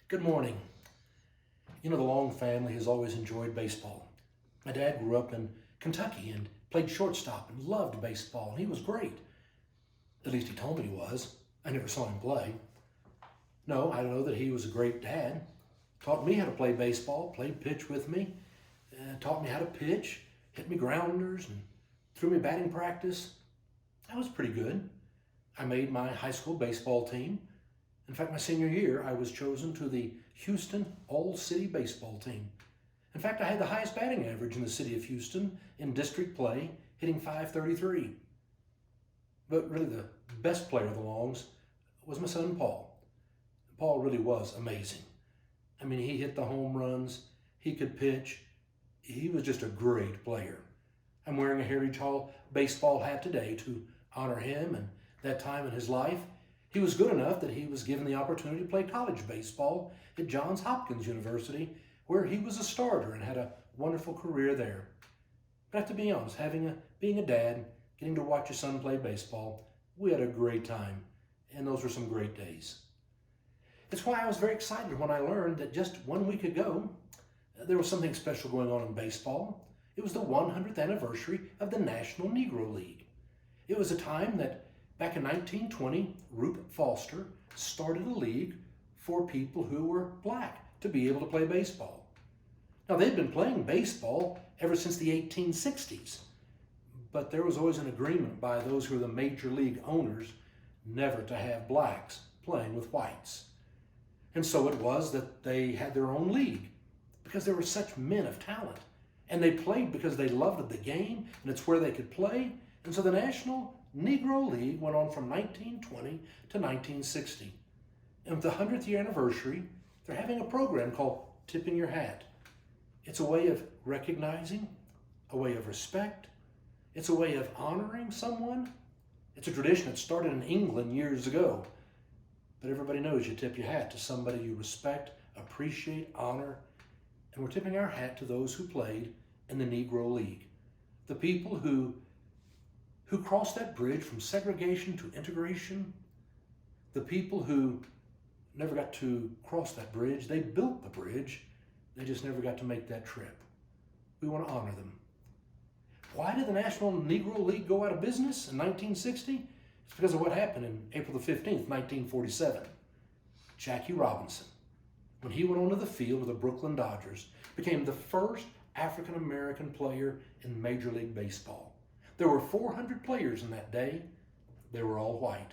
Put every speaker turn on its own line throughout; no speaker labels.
Good morning. You know, the Long family has always enjoyed baseball. My dad grew up in Kentucky and played shortstop and loved baseball, and he was great. At least he told me he was. I never saw him play. No, I know that he was a great dad. Taught me how to play baseball, played pitch with me, taught me how to pitch, hit me grounders, and threw me batting practice. I was pretty good. I made my high school baseball team. In fact, my senior year, I was chosen to the Houston All-City baseball team. In fact, I had the highest batting average in the city of Houston in district play, hitting .533. But really the best player of the Longs was my son, Paul. Paul really was amazing. I mean, he hit the home runs, he could pitch. He was just a great player. I'm wearing a Heritage Hall baseball hat today to honor him and that time in his life. He was good enough that he was given the opportunity to play college baseball at Johns Hopkins University, where he was a starter and had a wonderful career there. But I have to be honest, being a dad, getting to watch your son play baseball, we had a great time, and those were some great days. It's why I was very excited when I learned that just 1 week ago, there was something special going on in baseball. It was the 100th anniversary of the National Negro League. It was a time that back in 1920, Rube Foster started a league for people who were black to be able to play baseball. Now, they'd been playing baseball ever since the 1860s, but there was always an agreement by those who were the major league owners never to have blacks playing with whites. And so it was that they had their own league because there were such men of talent. And they played because they loved the game, and it's where they could play. And so the National Negro League went on from 1920 to 1960. And with the 100th year anniversary, they're having a program called Tipping Your Hat. It's a way of recognizing, a way of respect. It's a way of honoring someone. It's a tradition that started in England years ago. But everybody knows you tip your hat to somebody you respect, appreciate, honor. And we're tipping our hat to those who played in the Negro League. The people who crossed that bridge from segregation to integration. The people who never got to cross that bridge. They built the bridge. They just never got to make that trip. We want to honor them. Why did the National Negro League go out of business in 1960? It's because of what happened in April the 15th, 1947. Jackie Robinson, when he went onto the field of the Brooklyn Dodgers, became the first African-American player in Major League Baseball. There were 400 players in that day. They were all white.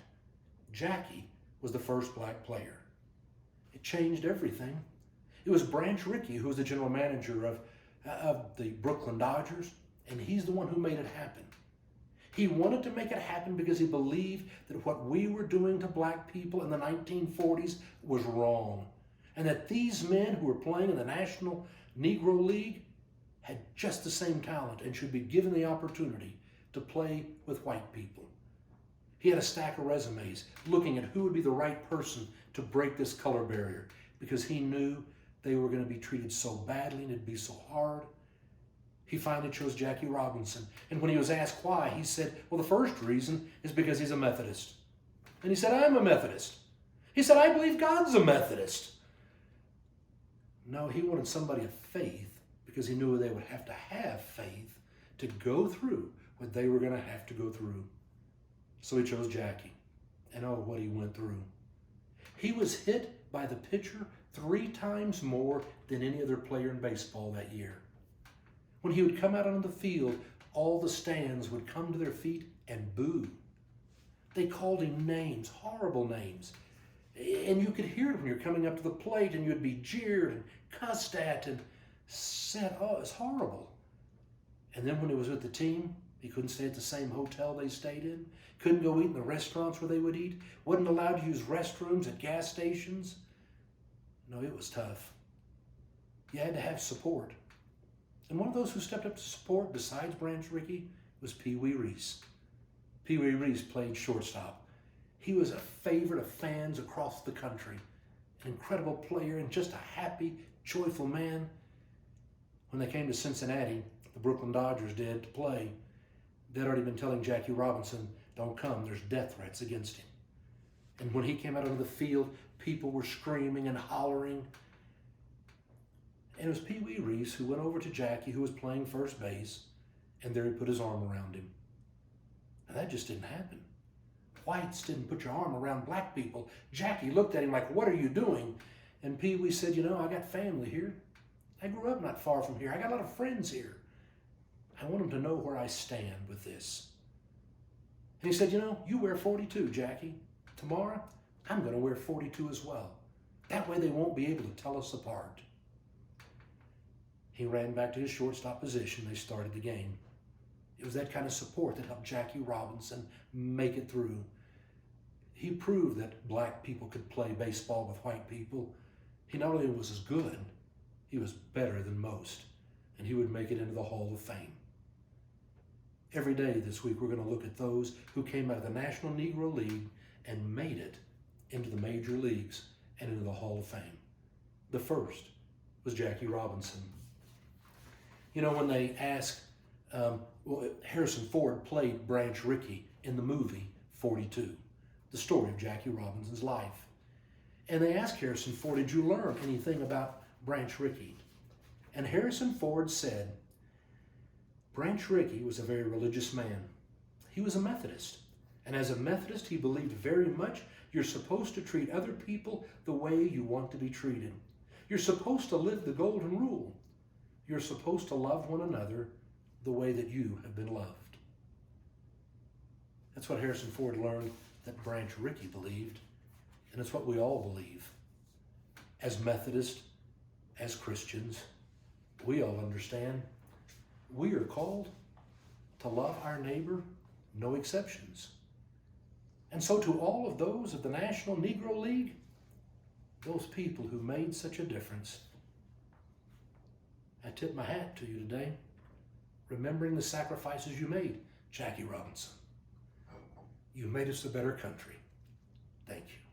Jackie was the first black player. It changed everything. It was Branch Rickey who was the general manager of the Brooklyn Dodgers, and he's the one who made it happen. He wanted to make it happen because he believed that what we were doing to black people in the 1940s was wrong, and that these men who were playing in the National Negro League had just the same talent and should be given the opportunity to play with white people. He had a stack of resumes looking at who would be the right person to break this color barrier because he knew they were going to be treated so badly and it'd be so hard. He finally chose Jackie Robinson. And when he was asked why, he said, well, the first reason is because he's a Methodist. And he said, I'm a Methodist. He said, I believe God's a Methodist. No, he wanted somebody of faith because he knew they would have to have faith to go through what they were going to have to go through. So he chose Jackie. And oh, what he went through. He was hit by the pitcher 3 times more than any other player in baseball that year. When he would come out onto the field, all the stands would come to their feet and boo. They called him names, horrible names. And you could hear it when you're coming up to the plate and you'd be jeered and cussed at and said, oh, it's horrible. And then when he was with the team, he couldn't stay at the same hotel they stayed in, couldn't go eat in the restaurants where they would eat, wasn't allowed to use restrooms at gas stations. No, it was tough. You had to have support. And one of those who stepped up to support, besides Branch Rickey, was Pee Wee Reese. Pee Wee Reese played shortstop. He was a favorite of fans across the country, an incredible player and just a happy, joyful man. When they came to Cincinnati, the Brooklyn Dodgers did, to play, they'd already been telling Jackie Robinson, don't come, there's death threats against him. And when he came out onto the field, people were screaming and hollering. And it was Pee Wee Reese who went over to Jackie, who was playing first base, and there he put his arm around him. Now that just didn't happen. Whites didn't put your arm around black people. Jackie looked at him like, "What are you doing?" And Pee Wee said, "You know, I got family here. I grew up not far from here. I got a lot of friends here. I want them to know where I stand with this." And he said, "You know, you wear 42, Jackie. Tomorrow, I'm going to wear 42 as well. That way they won't be able to tell us apart." He ran back to his shortstop position. They started the game. It was that kind of support that helped Jackie Robinson make it through. He proved that black people could play baseball with white people. He not only was as good, he was better than most, and he would make it into the Hall of Fame. Every day this week, we're going to look at those who came out of the National Negro League and made it into the major leagues and into the Hall of Fame. The first was Jackie Robinson. You know, when they asked, Harrison Ford played Branch Rickey in the movie 42, the story of Jackie Robinson's life. And they asked Harrison Ford, "Did you learn anything about Branch Rickey?" And Harrison Ford said, "Branch Rickey was a very religious man. He was a Methodist. And as a Methodist, he believed very much you're supposed to treat other people the way you want to be treated. You're supposed to live the golden rule. You're supposed to love one another the way that you have been loved." That's what Harrison Ford learned that Branch Rickey believed, and it's what we all believe. As Methodists, as Christians, we all understand we are called to love our neighbor, no exceptions. And so to all of those of the National Negro League, those people who made such a difference, I tip my hat to you today, remembering the sacrifices you made, Jackie Robinson. You made us a better country. Thank you.